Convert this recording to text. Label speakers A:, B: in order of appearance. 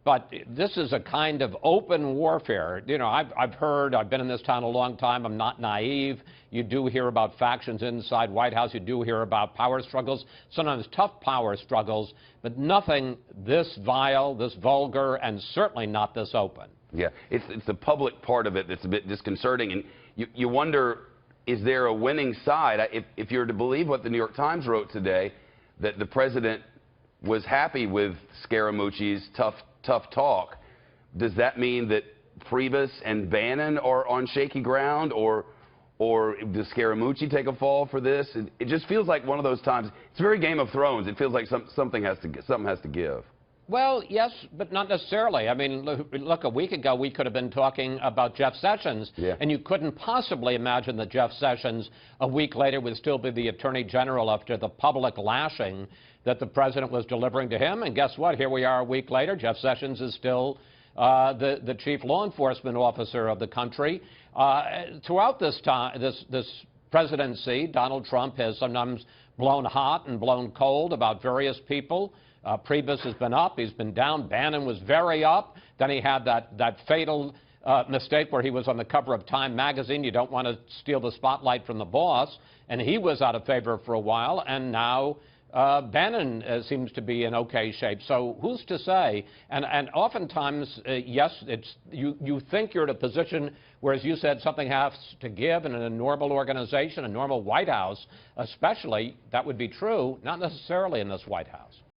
A: But this is a kind of open warfare. You know, I've heard, I've been in this town a long time, I'm not naive. You do hear about factions inside White House. You do hear about power struggles, sometimes tough power struggles, but nothing this vile, this vulgar, and certainly not this open.
B: Yeah, it's the public part of it that's a bit disconcerting. And you wonder, is there a winning side? If you're to believe what the New York Times wrote today, that the president was happy with Scaramucci's tough talk, does that mean that Priebus and Bannon are on shaky ground, or does Scaramucci take a fall for this? It just feels like one of those times. It's very Game of Thrones. It feels like something has to give.
A: Well, yes, but not necessarily. I mean, look, a week ago we could have been talking about Jeff Sessions, and you couldn't possibly imagine that Jeff Sessions a week later would still be the Attorney General after the public lashing that the president was delivering to him. And guess what? Here we are a week later. Jeff Sessions is still the chief law enforcement officer of the country. Throughout this time, this presidency, Donald Trump has sometimes blown hot and blown cold about various people. Priebus has been up, he's been down. Bannon was very up. Then he had that fatal mistake where he was on the cover of Time magazine. You don't want to steal the spotlight from the boss. And he was out of favor for a while. And now Bannon seems to be in okay shape. So who's to say? And oftentimes, yes, you think you're in a position where, as you said, something has to give in a normal organization, a normal White House especially. That would be true, not necessarily in this White House.